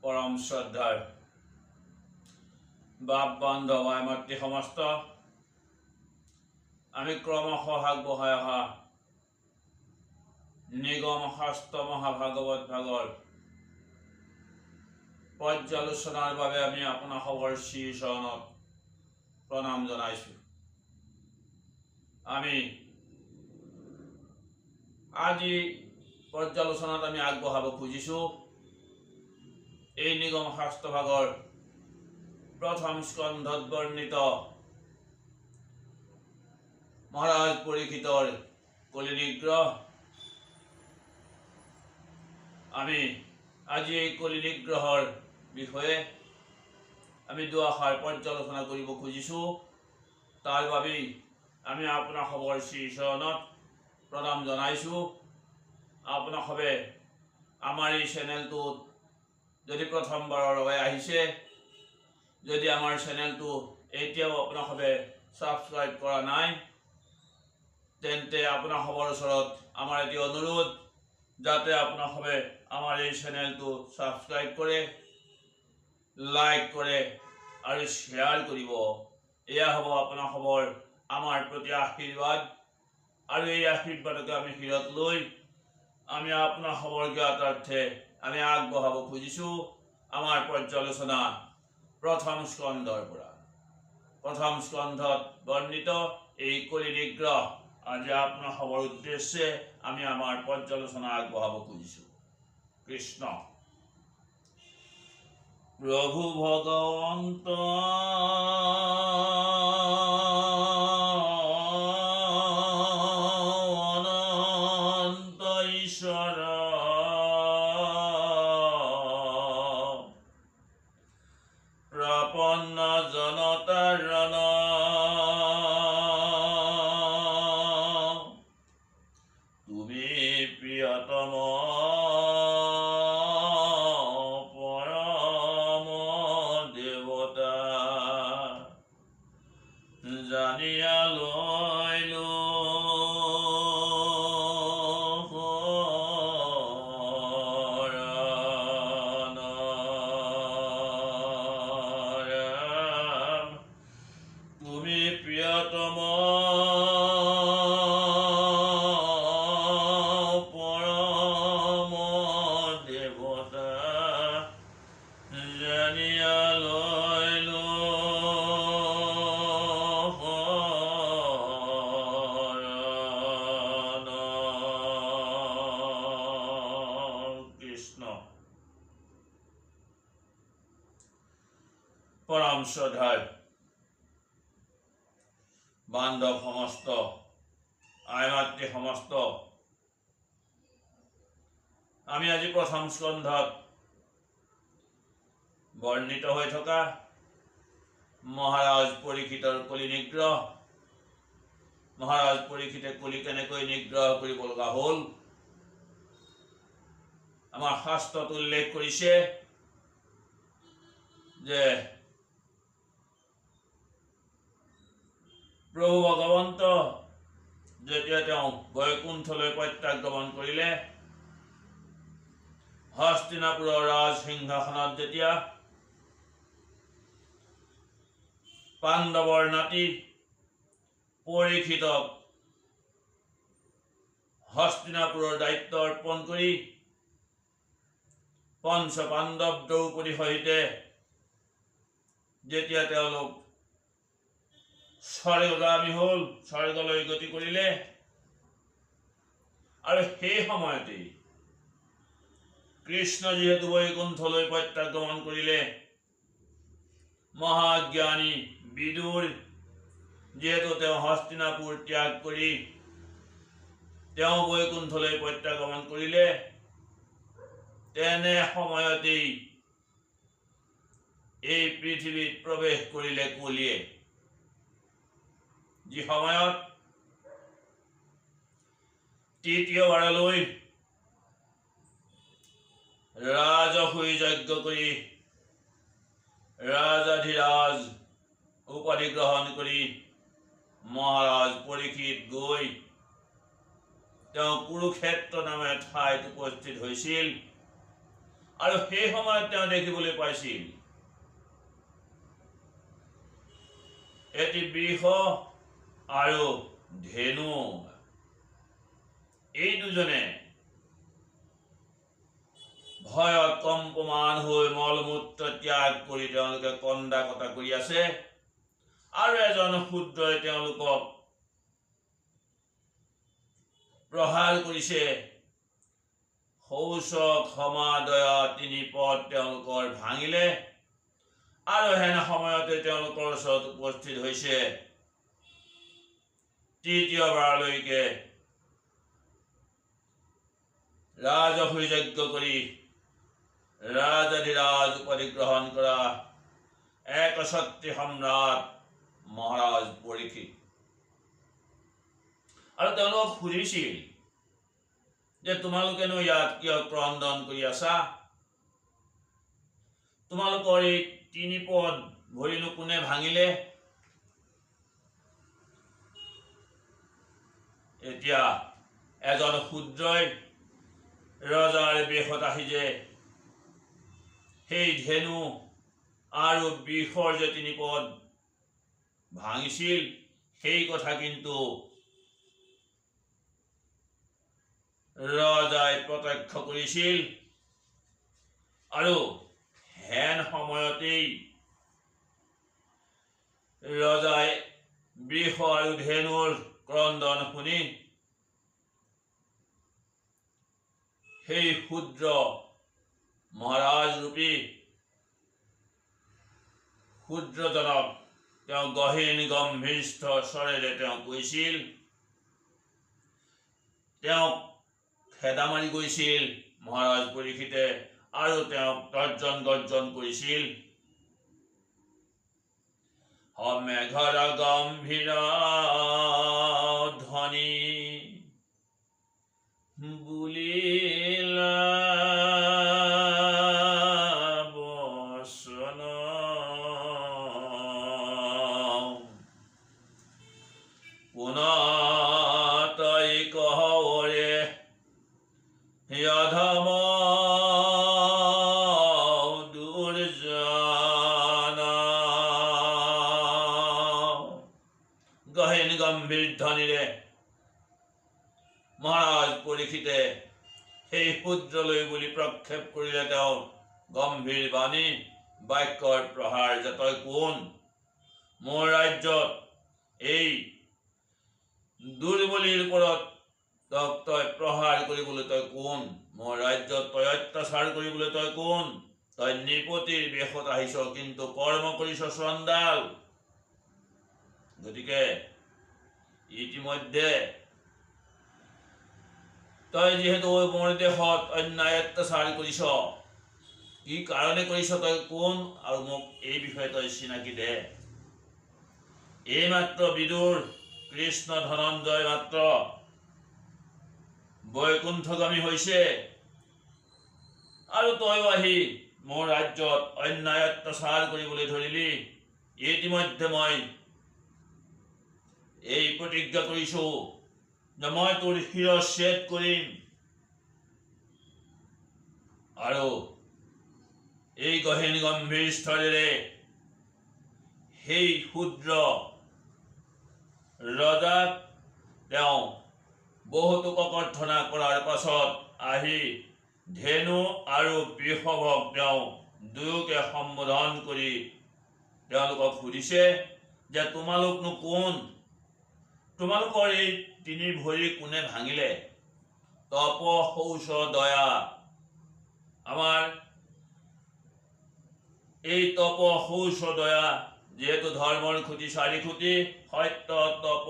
পৰম শ্ৰদ্ধাৰ বাপ বান্ধৱ মাতৃ সমস্ত আমি ক্ৰমশঃ আগবঢ়াই অহা নিগম শাস্ত্ৰ মহাভাগৱত ভাগৰ পৰ্যালোচনাৰ বাবে আমি আপোনাসৱৰ শ্ৰী চৰণত প্ৰণাম জনাইছোঁ। আমি আজি পৰ্যালোচনাত আমি আগবঢ়াব খুজিছোঁ এই নিগম শাস্ত্ৰ ভাগৰ প্ৰথম স্কন্ধত বৰ্ণিত মহাৰাজ পৰীক্ষিতৰ কলি নিগ্ৰহ। আমি আজি এই কলি নিগ্ৰহৰ বিষয়ে আমি দুআষাৰ পৰ্যালোচনা কৰিব খুজিছোঁ। তাৰ বাবেই আমি আপোনাসৱৰ শ্ৰী চৰণত প্ৰণাম জনাইছোঁ। আপোনাসৱে আমাৰ এই চেনেলটোত যদি প্ৰথমবাৰৰ বাবে আহিছে, যদি আমাৰ চেনেলটো এতিয়াও আপোনাসৱে ছাবস্ক্ৰাইব কৰা নাই, তেন্তে আপোনাসৱৰ ওচৰত আমাৰ এটি অনুৰোধ, যাতে আপোনাসৱে আমাৰ এই চেনেলটো ছাবস্ক্ৰাইব কৰে, লাইক কৰে আৰু শ্বেয়াৰ কৰিব। এয়া হ'ব আপোনাসৱৰ আমাৰ প্ৰতি আশীৰ্বাদ, আৰু এই আশীৰ্বাদকে আমি শিৰত লৈ আমি আপোনাসৱৰ জ্ঞাতাৰ্থে আমি আগবঢ়াব খুজিছোঁ আমাৰ পৰ্যালোচনা প্ৰথম স্কন্ধৰ পৰা। প্ৰথম স্কন্ধত বৰ্ণিত এই কলি নিগ্ৰহ আজি আপোনাসৱৰ উদ্দেশ্যে আমি আমাৰ পৰ্যালোচনা আগবঢ়াব খুজিছোঁ। কৃষ্ণ প্ৰভু ভগৱন্ত অনন্ত ঈশ্বৰ প্ৰপন্ন জনতাৰ ৰণ তুমি প্ৰিয়তম পৰম দেৱতা জানিয়া লৈলো তুমি প্ৰিয়তম পৰম দেৱতা জানিয়া লৈলো কৃষ্ণ পৰম শ্ৰদ্ধাৰ বান্ধৱ সমস্ত, আই মাতৃ সমস্ত, আমি আজি প্ৰথম স্কন্ধত বৰ্ণিত হৈ থকা মহাৰাজ পৰীক্ষিতৰ কলি নিগ্ৰহ, মহাৰাজ পৰীক্ষিতে কলি কেনেকৈ নিগ্ৰহ কৰিব লগা হ'ল, আমাৰ শাস্ত্ৰত উল্লেখ কৰিছে যে প্ৰভু ভগৱন্ত যেতিয়া তেওঁ বৈকুণ্ঠলৈ প্ৰত্যাগমন কৰিলে, হস্তিনাপুৰৰ ৰাজ সিংহাসনত যেতিয়া পাণ্ডৱৰ নাতি পৰীক্ষিতক হস্তিনাপুৰৰ দায়িত্ব অৰ্পণ কৰি পঞ্চ পাণ্ডৱ দ্ৰৌপদী সহিতে যেতিয়া তেওঁলোক স্বৰ্গগামী হ'ল, স্বৰ্গলৈ গতি কৰিলে, আৰু সেই সময়তেই কৃষ্ণ যিহেতু বৈকুণ্ঠলৈ প্ৰত্যাগমন কৰিলে, মহাজ্ঞানী বিদুৰ যিহেতু তেওঁ হস্তিনাপুৰ ত্যাগ কৰি তেওঁ বৈকুণ্ঠলৈ প্ৰত্যাগমন কৰিলে, তেনে সময়তেই এই পৃথিৱীত প্ৰৱেশ কৰিলে কলিয়ে। যি সময়ত তৃতীয়বাৰলৈ ৰাজসুই যজ্ঞ কৰি ৰাজাধিৰাজ উপাধি গ্ৰহণ কৰি মহাৰাজ পৰীক্ষিত গৈ তেওঁ কুৰুক্ষেত্ৰ নামে ঠাইত উপস্থিত হৈছিল। আৰু সেই সময়ত তেওঁ দেখিবলৈ পাইছিল এটি বৃষ আৰু ধেনু। এই দুজনে ভয়ত কম্পমান হৈ মলমূত্ৰ ত্যাগ কৰি তেওঁলোকে কন্দা কটা কৰি আছে, আৰু এজন শূদ্ৰই তেওঁলোকক প্ৰহাৰ কৰিছে। শৌচ ক্ষমা দয়া তিনি পদ তেওঁলোকৰ ভাঙিলে, আৰু হেনে সময়তে তেওঁলোকৰ ওচৰত উপস্থিত হৈছে তৃতীয়বাৰলৈকে ৰাজসুই যজ্ঞ কৰি ৰাজাধিৰাজ উপাধি গ্ৰহণ কৰা একছত্ৰী সম্ৰাট মহাৰাজ পৰীক্ষিত। আৰু তেওঁলোকক সুধিছিল যে তোমালোকেনো ইয়াত কিয় ক্ৰন্দন কৰি আছা? তোমালোকৰ এই তিনি পদ ভৰিনো কোনে ভাঙিলে? এতিয়া এজন শূদ্ৰই ৰজাৰ বেশত আহি যে সেই ধেনু আৰু বৃষৰ যে তিনি পদ ভাঙিছিল, সেই কথা কিন্তু ৰজাই প্ৰত্যক্ষ কৰিছিল, আৰু হেন সময়তেই ৰজাই বৃষ আৰু ধেনুৰ ক্ৰন্দন শুনি সেই শূদ্ৰ মহাৰাজ ৰূপী শূদ্ৰজনক তেওঁ গহীন গম্ভীৰ স্বৰেৰে তেওঁ কৈছিল, তেওঁক খেদা মাৰি গৈছিল মহাৰাজ পৰীক্ষিতে, আৰু তেওঁক তৰ্জন গৰ্জন কৰিছিল। মেঘৰ গম্ভীৰ ধ্বনি বুলিলা বচন, পুনঃ তই কহৰে অধম দুৰ্জন। গহীন গম্ভীৰ ধ্বনিৰে মহাৰাজ পৰীক্ষিতে সেই শূদ্ৰলৈ বুলি প্ৰক্ষেপ কৰিলে তেওঁ গম্ভীৰ বাণী বাক্যৰ প্ৰহাৰ, যে তই কোন? মোৰ ৰাজ্যত এই দুৰ্বলীৰ ওপৰত তই প্ৰহাৰ কৰিবলৈ তই কোন? মোৰ ৰাজ্যত তই অত্যাচাৰ কৰিবলৈ তই কোন? তই নৃপতিৰ বেশত আহিছ, কিন্তু কৰ্ম কৰিছ চণ্ডাল। গতিকে ইতিমধ্যে তই যিহেতু মোৰ দেশত অন্যায় অত্যাচাৰ কৰিছ, কি কাৰণে কৰিছ তই কোন? আৰু মোক এই বিষয়ে তই চিনাকি দে। এইমাত্ৰ বিদুৰ কৃষ্ণ ধনঞ্জয় মাত্ৰ বৈকুণ্ঠগামী হৈছে, আৰু তই আহি মোৰ ৰাজ্যত অন্যায় অত্যাচাৰ কৰিবলৈ ধৰিলি। ইতিমধ্যে মই এই প্ৰতিজ্ঞা কৰিছো যে মই তোৰ শিৰচ্ছেদ কৰিম, আৰু এই গহীন গম্ভীৰ স্থলেৰে সেই শূদ্ৰ ৰজাক তেওঁ বহুতো ককৰ্থনা কৰাৰ পাছত আহি ধেনু আৰু বৃষভক তেওঁ দুয়োকে সম্বোধন কৰি তেওঁলোকক সুধিছে যে তোমালোকনো কোন? তোমালোকৰ এই তিনি ভৰি কোনে ভাঙিলে? তপ শৌচ দয়া। আমাৰ এই তপ শৌচ দয়া যিহেতু ধৰ্মৰ খুঁটি চাৰি খুঁটি, সত্য তপ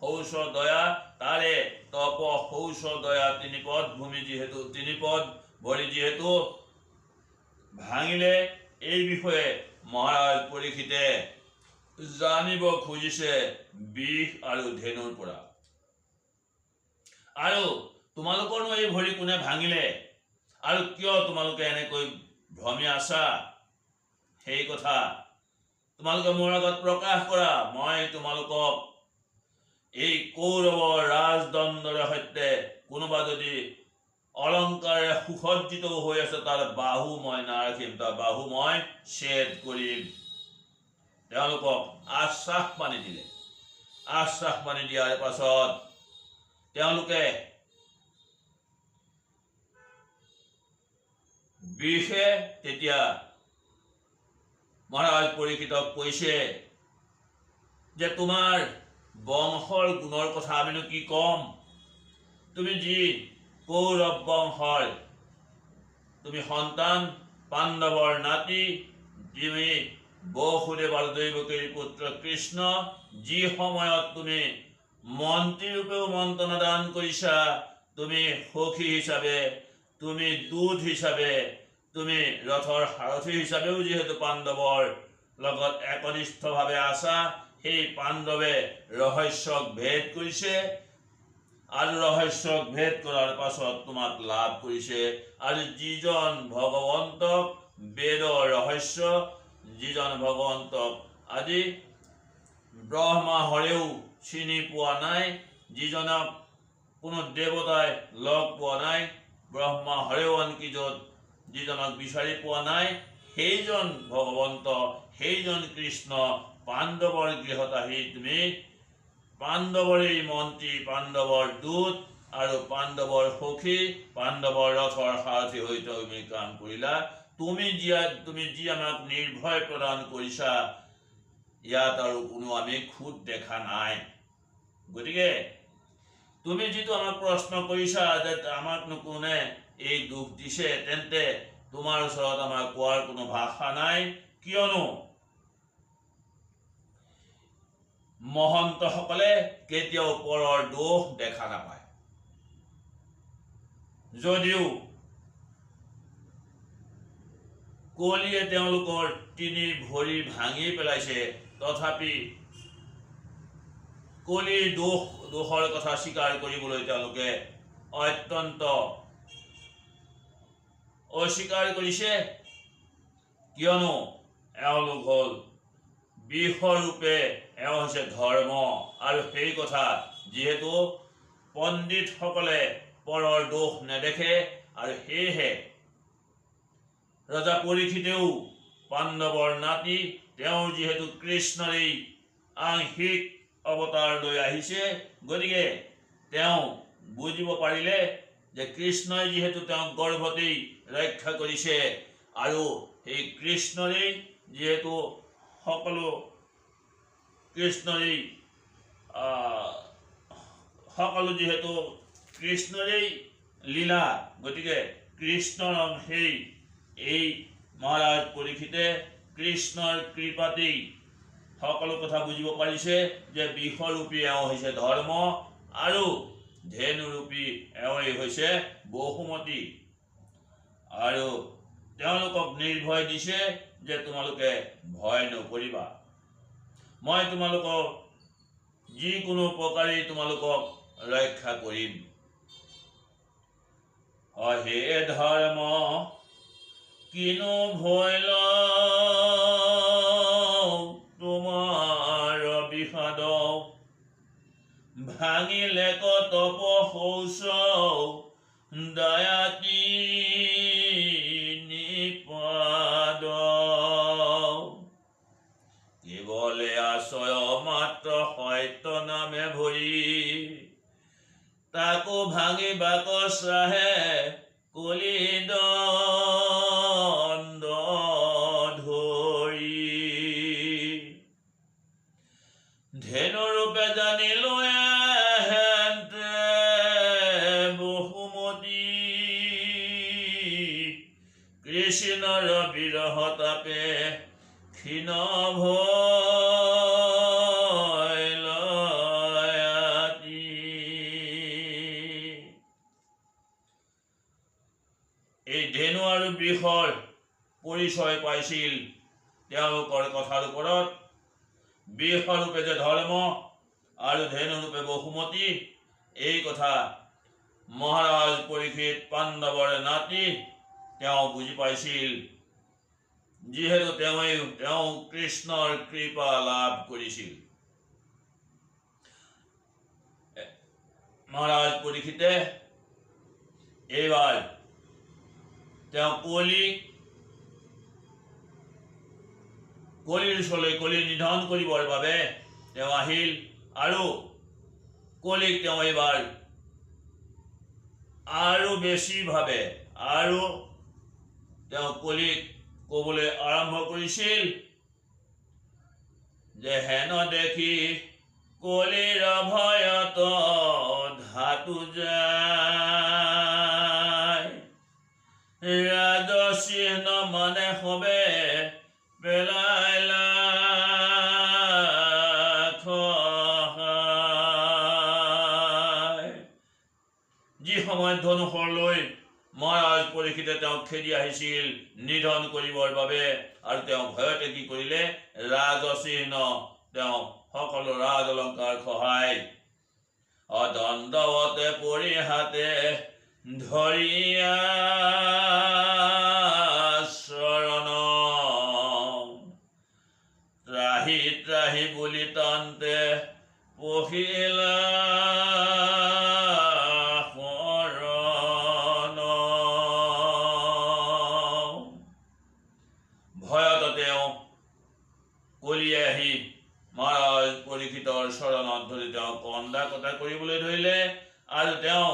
শৌচ দয়া, তাৰে তপ শৌচ দয়া তিনি পদ ভূমি যিহেতু তিনি পদ ভৰি যিহেতু ভাঙিলে, এই বিষয়ে মহাৰাজ পৰীক্ষিতে জানিব খুজিছে বিষ আৰু ধেনুৰ পৰা। আৰু তোমালোকৰনো এই ভৰি কোনে ভাঙিলে, আৰু কিয় তোমালোকে এনেকৈ ভ্ৰমি আছা, সেই কথা তোমালোকে মোৰ আগত প্ৰকাশ কৰা। মই তোমালোকক এই কৌৰৱৰ ৰাজদণ্ডৰ সৈতে কোনোবা যদি অলংকাৰে সুসজ্জিত হৈ আছে, তাৰ বাহু মই নাৰাখিম, তাৰ বাহু মই ছেদ কৰিম। তেওঁলোকক আশ্বাস পানী দিলে। আশ্বাস পানী দিয়াৰ পাছত তেওঁলোকে বিষে তেতিয়া মহাৰাজ পৰীক্ষিতক কৈছে যে তোমাৰ বংশৰ গুণৰ কথা আমিনো কি ক'ম। তুমি যি কৌৰৱ বংশৰ, তুমি সন্তান, পাণ্ডৱৰ নাতি, তুমি বসুদেৱ আৰু দৈৱকীৰ পুত্ৰ কৃষ্ণ, যি সময়ত তুমি মন্ত্ৰী ৰূপেও মন্ত্ৰণা দান কৰিছা, তুমি সখী হিচাপে, তুমি দূত হিচাপে, তুমি ৰথৰ সাৰথী হিচাপেও যিহেতু পাণ্ডৱৰ লগত একনিষ্ঠভাৱে আছা, সেই পাণ্ডৱে ৰহস্যক ভেদ কৰিছে আৰু ৰহস্যক ভেদ কৰাৰ পাছত তোমাক লাভ কৰিছে। আৰু যিজন ভগৱন্তক বেদৰ ৰহস্য, যিজন ভগৱন্তক আজি ব্ৰহ্মা হৰেও চিনি পোৱা নাই, যিজনক কোনো দেৱতাই লগ পোৱা নাই, ব্ৰহ্মা হৰেও আনকি যিজনক বিচাৰি পোৱা নাই, সেইজন ভগৱন্ত, সেইজন কৃষ্ণ পাণ্ডৱৰ গৃহত আহি তুমি পাণ্ডৱৰেই মন্ত্ৰী, পাণ্ডৱৰ দূত আৰু পাণ্ডৱৰ সখী, পাণ্ডৱৰ ৰথৰ সাৰথী হৈ তুমি কাম কৰিলা। তুমি যি আমাক নিৰ্ভয় প্ৰদান কৰিছা, ইয়াত আৰু কোনো আমি খুঁত দেখা নাই। গতিকে তুমি যিটো আমাক প্ৰশ্ন কৰিছা যে আমাকনো কোনে এই দুখ দিছে, তেন্তে তোমাৰ ওচৰত আমাৰ কোৱাৰ কোনো ভাষা নাই, কিয়নো মহন্তসকলে কেতিয়াও পৰৰ দোষ দেখা নাপায়। যদিও কলিয়ে তেওঁলোকৰ তিনি ভৰি ভাঙি পেলাইছে, তথাপি কলিৰ দোষৰ কথা স্বীকাৰ কৰিবলৈ তেওঁলোকে অত্যন্ত অস্বীকাৰ কৰিছে, কিয়নো এওঁলোক হ'ল বিষৰূপে, এওঁ হৈছে ধৰ্ম। আৰু সেই কথা যিহেতু পণ্ডিতসকলে পৰৰ দোষ নেদেখে, আৰু সেয়েহে ৰজা পৰীক্ষিতেও পাণ্ডৱৰ নাতি, তেওঁ যিহেতু কৃষ্ণৰেই আংশিক অৱতাৰ লৈ আহিছে, গতিকে তেওঁ বুজিব পাৰিলে যে কৃষ্ণই যিহেতু তেওঁক গৰ্ভতেই ৰক্ষা কৰিছে, আৰু সেই কৃষ্ণৰেই যিহেতু সকলো যিহেতু কৃষ্ণৰেই লীলা, গতিকে কৃষ্ণৰ সেই এই মহাৰাজ পৰীক্ষিতে কৃষ্ণৰ কৃপাতেই সকলো কথা বুজিব পাৰিছে যে বিষৰূপী এওঁ হৈছে ধৰ্ম, আৰু ধেনুৰূপী এওঁই হৈছে বসুমতী। আৰু তেওঁলোকক নিৰ্ভয় দিছে যে তোমালোকে ভয় নকৰিবা, মই তোমালোকক যিকোনো প্ৰকাৰেই তোমালোকক ৰক্ষা কৰিম। হে ধৰ্ম কিনো ভয় তোমাৰ বিষাদ, ভাঙিলে তপ শৌচ দয়াতি নিপাদ, কেৱলে আশ্ৰয় মাত্ৰ সত্য নামে ভৰি, তাকো ভাঙি বাকচাহে কলি দণ্ড ধৰি, ধেনুৰূপে জানিলো এহেতে বসুমতী, কৃষ্ণৰ বিৰহ তাপে ক্ষীণ ভয় লয়াতি। এই ধেনু আৰু বিষৰ পৰিচয় পাইছিল তেওঁলোকৰ কথাৰ ওপৰত। বিষৰূপে যে ধৰ্ম আৰু ধেনুৰূপে বসুমতী, এই কথা মহাৰাজ পৰীক্ষিত পাণ্ডৱৰ নাতি, তেওঁ বুজি পাইছিল, যিহেতু তেওঁ কৃষ্ণৰ কৃপা লাভ কৰিছিল। মহাৰাজ পৰীক্ষিতে এইবাৰ তেওঁ কলিৰ ওচৰলৈ কলি নিধন কৰিবৰ বাবে তেওঁ আহিল আৰু কলিক তেওঁ এইবাৰ আৰু বেছিভাৱে আৰু তেওঁ কলিক ক'বলৈ আৰম্ভ কৰিছিল যে হেন দেখি কলিৰ ভয়ত ধাতু যায় ৰাজচিহ্ন মানে হবে পেলাইলা যি সময়ত ধনুষৰ লৈ মহাৰাজ পৰীক্ষিতে তেওঁক খেদি আহিছিল নিধন কৰিবৰ বাবে আৰু তেওঁ ভয়তে কি কৰিলে ৰাজচিহ্ন তেওঁ সকলো ৰাজ অলংকাৰ খহাই দণ্ডৱতে পৰি হাতে ধৰিয়া শৰণ ত্ৰাহি ত্ৰাহি বুলি তন্তে পহিলা কলিয়ে আহি মহাৰাজ পৰীক্ষিতৰ শৰণত ধৰি তেওঁ কন্দা কটা কৰিবলৈ ধৰিলে আৰু তেওঁ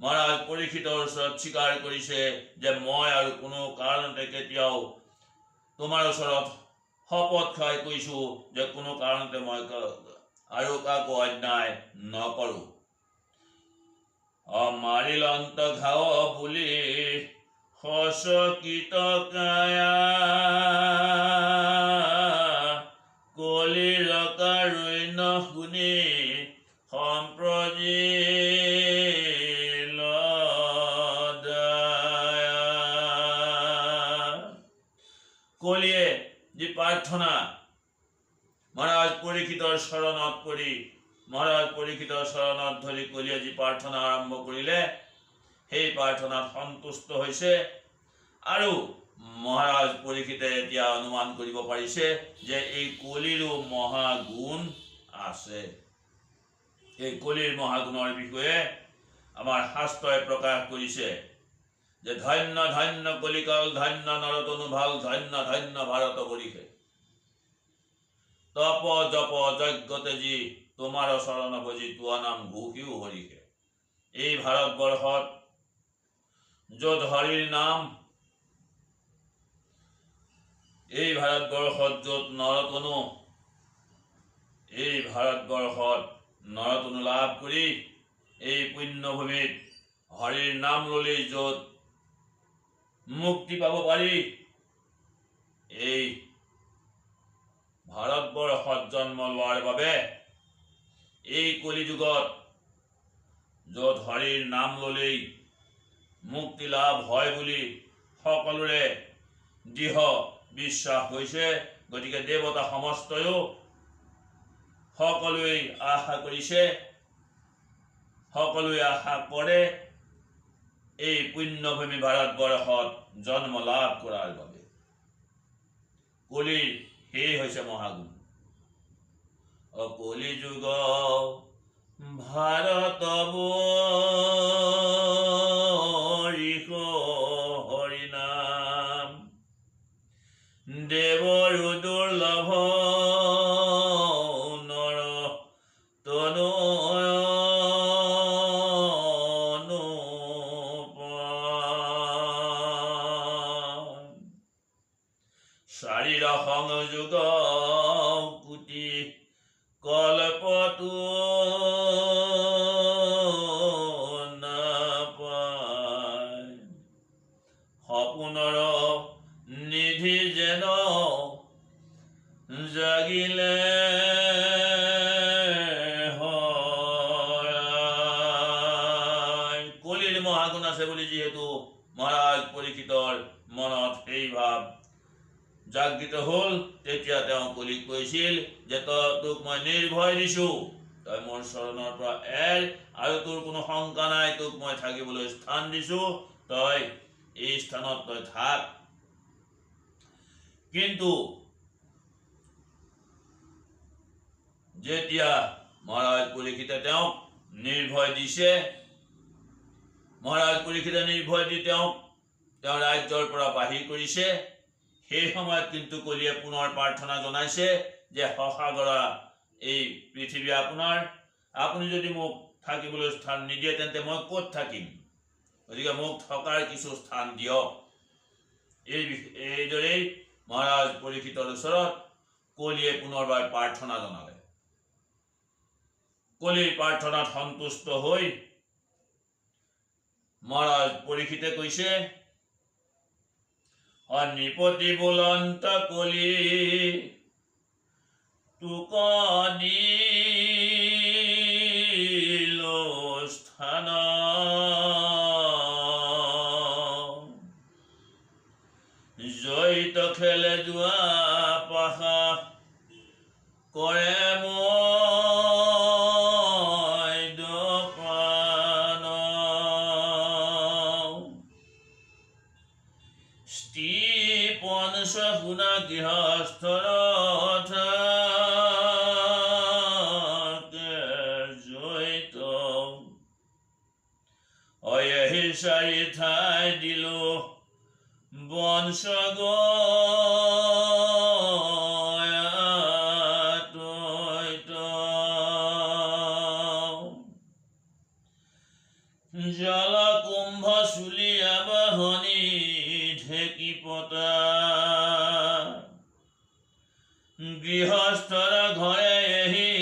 মহাৰাজ পৰীক্ষিতৰ ওচৰত স্বীকাৰ কৰিছে যে মই আৰু কোনো কাৰণতে কেতিয়াও তোমাৰ ওচৰত শপত খাই কৈছো যে কোনো কাৰণতে মই আৰু কাকো অন্যায় নকৰো মাৰিলন্ত ঘাও বুলি সচকিত কায়া কলিৰ কাৰুণ্য শুনি সম্প্ৰজিল কলিয়ে যি প্ৰাৰ্থনা মহাৰাজ পৰীক্ষিতৰ শৰণত পৰি মহাৰাজ পৰীক্ষিতৰ শৰণত ধৰি কলিয়ে যি প্ৰাৰ্থনা আৰম্ভ কৰিলে সেই প্ৰাৰ্থনাত সন্তুষ্ট হৈছে আৰু মহাৰাজ পৰীক্ষিতে এতিয়া অনুমান কৰিব পাৰিছে যে এই কলিৰো মহাগুণ আছে এই কলিৰ মহাগুণৰ বিষয়ে আমাৰ শাস্ত্ৰই প্ৰকাশ কৰিছে যে ধন্য ধন্য কলিকাল ধন্য নৰতনু ভাল ধন্য ধন্য ভাৰত বৰিষে তপ জপ যজ্ঞতে যি তোমাৰ চৰণ ভজি তোৱা নাম ঘোষিও হৰিষে এই ভাৰতবৰ্ষত য'ত হৰিৰ নাম এই ভাৰতবৰ্ষত য'ত নৰতনু এই ভাৰতবৰ্ষত নৰতনু লাভ কৰি এই পুণ্যভূমিত হৰিৰ নাম ললেই য'ত মুক্তি পাব পাৰি এই ভাৰতবৰ্ষত জন্ম লোৱাৰ বাবে এই কলিযুগত য'ত হৰিৰ নাম ললেই মুক্তি লাভ হয় বুলি সকলোৰে দৃঢ় বিশ্বাস হৈছে গতিকে দেৱতা সমস্তয়ো সকলোৱে আশা কৰিছে সকলোৱে আশা কৰে এই পুণ্যভূমি ভাৰতবৰ্ষত জন্ম লাভ কৰাৰ বাবে কলিৰ সেই হৈছে মহাগুণ কলি যুগ ভাৰত হৰিনাম দেৱৰো দুৰ্লভ নৰ তনু শাৰীৰ সংযোগ কুটি কল্পতো নাপায় সপোনৰ নিধি যেন জাগিলে কলিৰ মহাগুণ আছে বুলি যিহেতু মহাৰাজ পৰীক্ষিতৰ মনত সেই ভাৱ জাগৃত হল তেতিয়া তেওঁ কলিক কৈছিল যে তোক মই নিৰ্ভয় দিছো তই মোৰ শৰণৰ পৰা এৰ আৰু তোৰ কোনো শংকা নাই তোক মই থাকিবলৈ স্থান দিছো তই এই স্থানত তই থাক কিন্তু যেতিয়া মহাৰাজ পৰীক্ষিতে তেওঁক নিৰ্ভয় দিছে মহাৰাজ পৰীক্ষিতে নিৰ্ভয় দি তেওঁ ৰাজ্যৰ পৰা বাহিৰ কৰিছে। সেই সময়ত কিন্তু কলিয়ে পুনৰ প্ৰাৰ্থনা জনাইছে যে সসাগৰা এই পৃথিৱী আপোনাৰ, আপুনি যদি মোক থাকিবলৈ স্থান নিদিয়ে তেন্তে মই ক'ত থাকিম, গতিকে মোক থকাৰ কিছু স্থান দিয়ক। এইদৰেই মহাৰাজ পৰীক্ষিতৰ ওচৰত কলিয়ে পুনৰবাৰ প্ৰাৰ্থনা জনালে। কলিৰ প্ৰাৰ্থনাত সন্তুষ্ট হৈ মহাৰাজ পৰীক্ষিতে কৈছে, নৃপতি বুলন্ত কলি তোক দিলো স্থান, জয়িত খেলে যোৱা পাশা কৰে মই দপান, স্ত্ৰী পঞ্চ শুনা গৃহস্থৰ জয়িত, অহি চাৰি ঠাই দিলো বংশ জল কুম্ভ চুলিয়া বাহনী ঢেকি পতা, গৃহস্থৰ ঘৰে এহি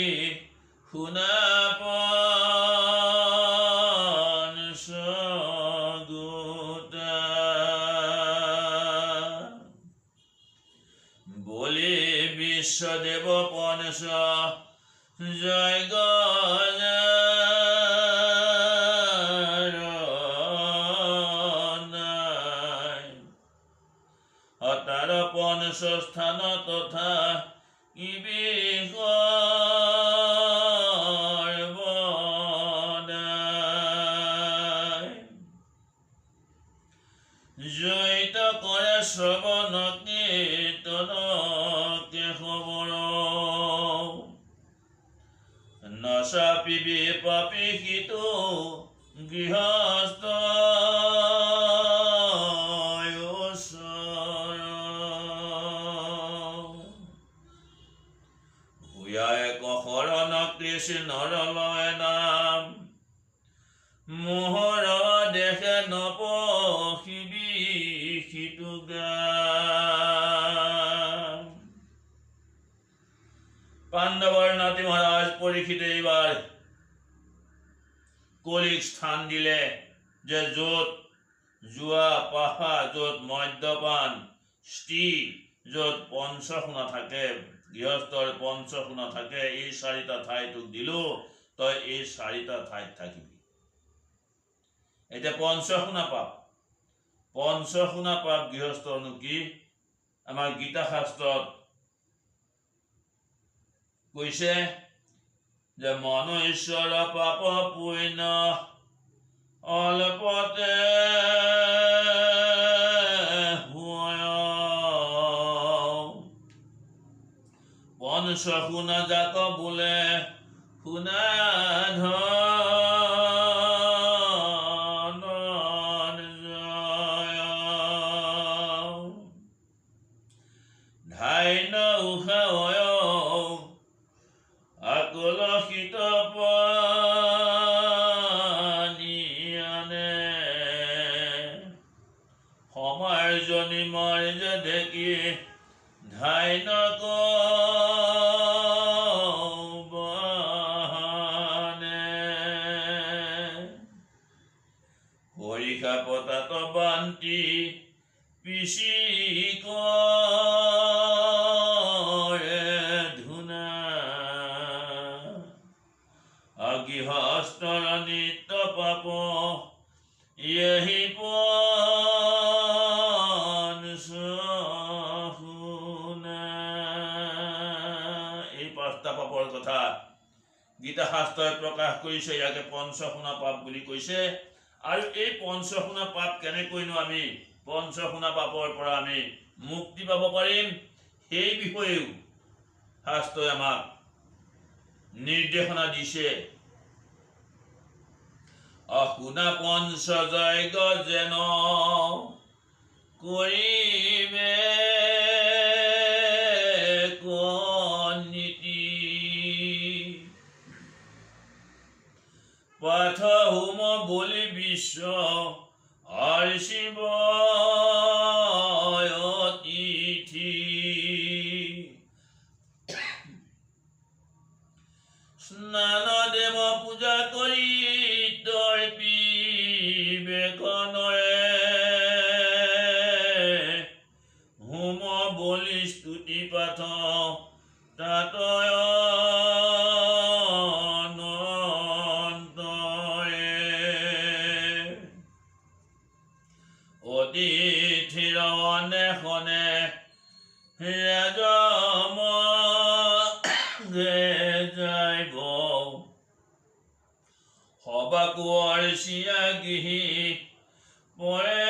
শুনা পঞ্চ গোটা, বলি বিশ্বদেৱ পঞ্চ জয় তাৰ পঞ্চ স্থান তথা জয়িত কৰে শ্ৰৱণ কীৰ্তন কেশৱৰ, নচাপিবি পাপি সিটো গৃহস্থ শৰণ কৃষ্ণৰ লয় নাম, মোহৰ দেখে নপহিবি সিটো গাম। পাণ্ডৱৰ নাতি মহাৰাজ পৰীক্ষিতে এইবাৰ কলিক স্থান দিলে যে য'ত জুৱা পাশা, য'ত মদ্যপান, স্ত্ৰী, য'ত পঞ্চশুনা থাকে, গৃহস্থৰ পঞ্চশুনা থাকে, এই চাৰিটা ঠাই তোক দিলো, তই এই চাৰিটা ঠাইত থাকিবি। এতিয়া পঞ্চশুনা পাপ গৃহস্থৰনো কি? আমাৰ গীতা শাস্ত্ৰত কৈছে যে মনুষ্যৰ পাপ পুণ্য অলপতে পঞ্চ শুনা জাত বোলে শুনা ধনঞ্জয়, ধাইন উষা আকলসিত পানী আনে, সময় জনী মৰ্য দেখি ধাইন হৰিষা পতাত বান্তি পিছি কৰে ধুনা, গৃহস্থৰ নিত্য পাপ এহি পঞ্চ শুনা। এই পাঁচটা পাপৰ কথা গীতা শাস্ত্ৰই প্ৰকাশ কৰিছে, ইয়াকে পঞ্চশুনা পাপ বুলি কৈছে। আৰু এই পঞ্চশুনা পাপ কেনেকৈনো আমি পঞ্চশুনা পাপৰ পৰা আমি মুক্তি পাব পাৰিম, সেই বিষয়েও শাস্ত্ৰই আমাক নিৰ্দেশনা দিছে। অশুনা পঞ্চযজ্ঞ যেন কৰিবে কনীতি। পাঠ হোম বলি বিশ্ব আৰু শিৱ অতিথি। স্নান দেৱ পূজা কৰি তৰ্পিবে কণৰে। হোম বলি স্তুতি পাঠ তাতয় অনন্তৰে। অতিথিৰ অন্বেষণে ৰাজমগে যাইব। সবা কোঁৱৰ চিয়া গৃহী পৰে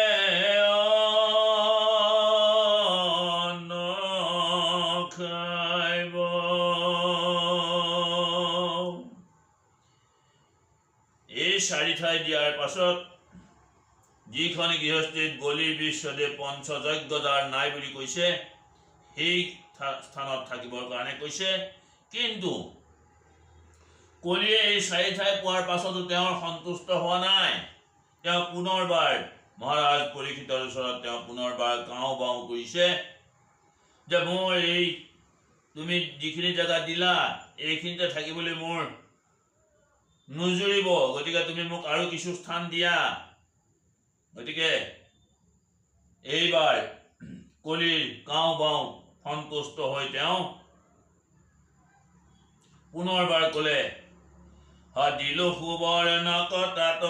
খাইব। এই চাৰি ঠাই দিয়াৰ পাছত যিখন গৃহস্থীত বলি বিশ্বদেৱ পঞ্চযজ্ঞ যাৰ নাই বুলি কৈছে সেই স্থানত থাকিবৰ কাৰণে কৈছে। কিন্তু কলিয়ে এই চাৰি ঠাই পোৱাৰ পাছতো তেওঁৰ সন্তুষ্ট হোৱা নাই। তেওঁ পুনৰবাৰ মহাৰাজ পৰীক্ষিতৰ ওচৰত তেওঁ পুনৰবাৰ গাঁও বাও কৰিছে যে মোৰ এই তুমি যিখিনি জেগা দিলা এইখিনিতে থাকিবলৈ মোৰ নুজুৰিব, গতিকে তুমি মোক আৰু কিছু স্থান দিয়া। গতিকে এইবাৰ কলিৰ গাঁও বাও সন্তুষ্ট হৈ তেওঁ পুনৰবাৰ কলে, দিলো সুবৰ্ণক তাত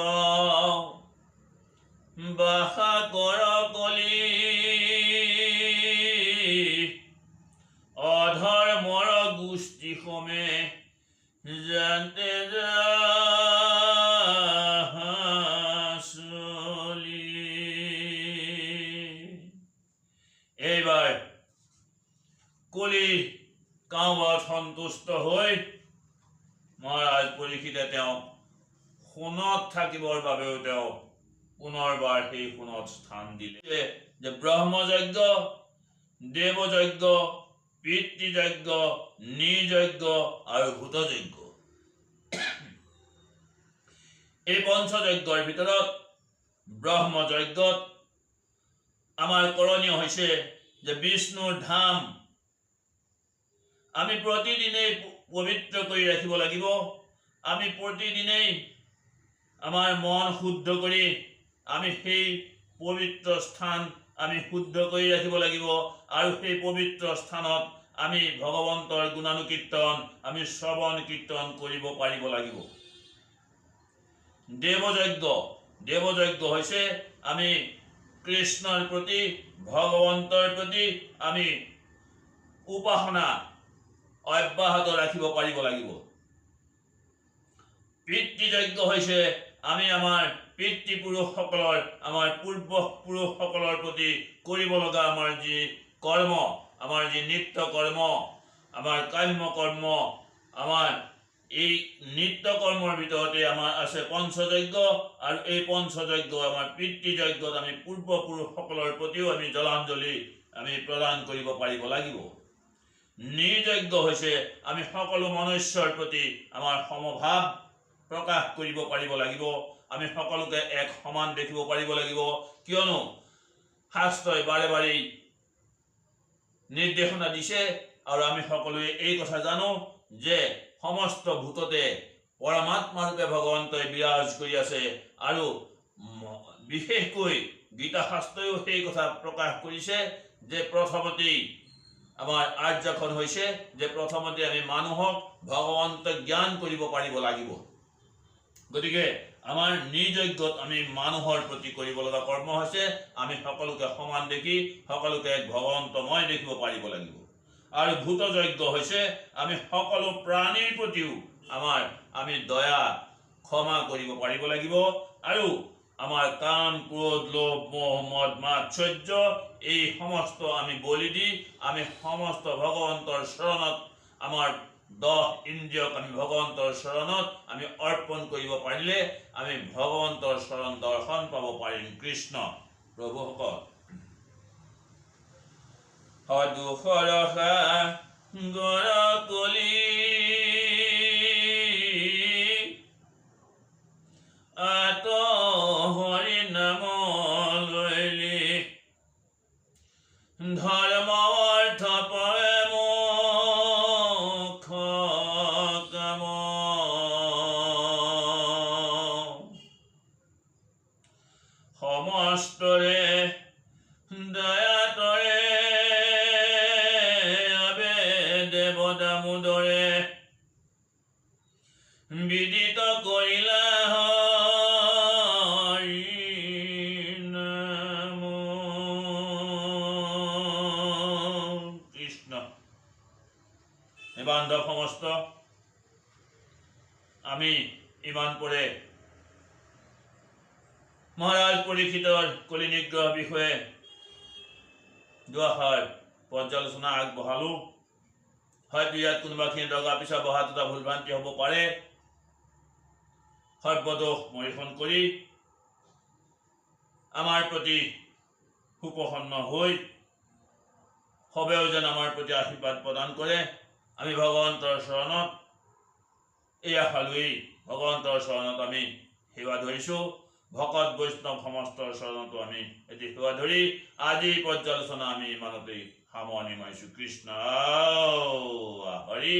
বাসা কৰ কলি। অধৰ্মৰ গোষ্ঠী সমেত জানতে চলি। এইবাৰ কলি গাঁৱত সন্তুষ্ট হৈ মহাৰাজ পৰীক্ষিতে তেওঁক সোণত থাকিবৰ বাবেও তেওঁ পুনৰবাৰ সেই সোণত স্থান দিলে। যে ব্ৰহ্মযজ্ঞ, দেৱযজ্ঞ, পিতৃযজ্ঞ, নৃযজ্ঞ আৰু ভূতযজ্ঞ, এই পঞ্চযজ্ঞৰ ভিতৰত ব্ৰহ্মযজ্ঞত আমাৰ কৰণীয় হৈছে যে বিষ্ণুৰ ধাম আমি প্ৰতিদিনেই পবিত্ৰ কৰি ৰাখিব লাগিব। আমি প্ৰতিদিনেই আমাৰ মন শুদ্ধ কৰি আমি সেই পবিত্ৰ স্থান আমি শুদ্ধ কৰি ৰাখিব লাগিব। আৰু সেই পবিত্ৰ স্থানত আমি ভগৱন্তৰ গুণানুকীৰ্তন আমি শ্ৰৱণ কীৰ্তন কৰিব পাৰিব লাগিব। দেৱযজ্ঞ হৈছে আমি কৃষ্ণৰ প্ৰতি ভগৱন্তৰ প্ৰতি আমি উপাসনা অব্যাহত ৰাখিব পাৰিব লাগিব। পিতৃযজ্ঞ হৈছে আমি আমাৰ পিতৃপুৰুষসকলৰ আমাৰ পূৰ্বপুৰুষসকলৰ প্ৰতি কৰিব লগা আমাৰ যি কৰ্ম, আমাৰ যি নিত্য কৰ্ম, আমাৰ কাম্য কৰ্ম, আমাৰ এই নিত্য কৰ্মৰ ভিতৰতে আমাৰ আছে পঞ্চযজ্ঞ। আৰু এই পঞ্চযজ্ঞ আমাৰ পিতৃযজ্ঞত আমি পূৰ্বপুৰুষসকলৰ প্ৰতিও আমি জলাঞ্জলি আমি প্ৰদান কৰিব পাৰিব লাগিব। নৃযজ্ঞ হৈছে আমি সকলো মনুষ্যৰ প্ৰতি আমাৰ সমভাৱ প্ৰকাশ কৰিব পাৰিব লাগিব। আমি সকলোকে এক সমান দেখিব পাৰিব লাগিব। কিয়নো শাস্ত্ৰই বাৰে বাৰে নিৰ্দেশনা দিছে আৰু আমি সকলোৱে এই কথা জানো যে সমস্ত ভূততে পৰমাত্মা ৰূপে ভগৱন্তই বিৰাজ কৰি আছে। আৰু বিশেষকৈ গীতা শাস্ত্ৰইও সেই কথা প্ৰকাশ কৰিছে যে প্ৰথমতেই আমাৰ আৰ্যখন হৈছে যে প্ৰথমতে আমি মানুহক ভগৱন্তক জ্ঞান কৰিব পাৰিব লাগিব। গতিকে আমাৰ নৃযজ্ঞত আমি মানুহৰ প্ৰতি কৰিব লগা কৰ্ম হৈছে আমি সকলোকে সমান দেখি সকলোকে ভগৱন্তময় দেখিব পাৰিব লাগিব। আৰু ভূতযজ্ঞ হৈছে আমি সকলো প্ৰাণীৰ প্ৰতিও আমি দয়া ক্ষমা কৰিব পাৰিব লাগিব। আৰু আমাৰ কাম, ক্ৰোধ, লোভ, মোহ, মদ, মাৎসৰ্য এই সমস্ত আমি বলি দি আমি সমস্ত ভগৱন্তৰ শৰণত আমাৰ 10 ইন্দ্ৰিয়ক আমি ভগৱন্তৰ চৰণত আমি অৰ্পণ কৰিব পাৰিলে আমি ভগৱন্তৰ চৰণ দৰ্শন পাব পাৰিম। কৃষ্ণ প্ৰভুসকল সদুসৰসা গৰকলি আত হৰি নাম লৈলি ধৰ্ম অৰ্থ পৰম মোক্ষ কাম সমস্তৰে দয়াতৰে আবে দেৱতা মুদৰে বিদিত কৰিলা হৰি নাম। কৃষ্ণ হে বান্ধৱ সমস্ত, আমি ইমান পৰে মহাৰাজ পৰীক্ষিতৰ কলি নিগ্ৰহ বিষয়ে দুআষাৰ পৰ্যালোচনা আগবঢ়ালো। হয়তো ইয়াত কোনোবাখিনি দগা পিছা বহাত এটা ভুল ভ্ৰান্তি হ'ব পাৰে। সৰ্বদোষ মৰিখন কৰি আমাৰ প্ৰতি সুপ্ৰসন্ন হৈ সবেও যেন আমাৰ প্ৰতি আশীৰ্বাদ প্ৰদান কৰে। আমি ভগৱন্তৰ চৰণত এই আশা লৈ ভগৱন্তৰ চৰণত আমি সেৱা ধৰিছোঁ। ভকত বৈষ্ণৱ সমস্তৰ চৰণতো আমি এটি সেৱা ধৰি আজি পৰ্যালোচনা আমি ইমানতেই সামৰণি মাৰিছোঁ। কৃষ্ণ হৰি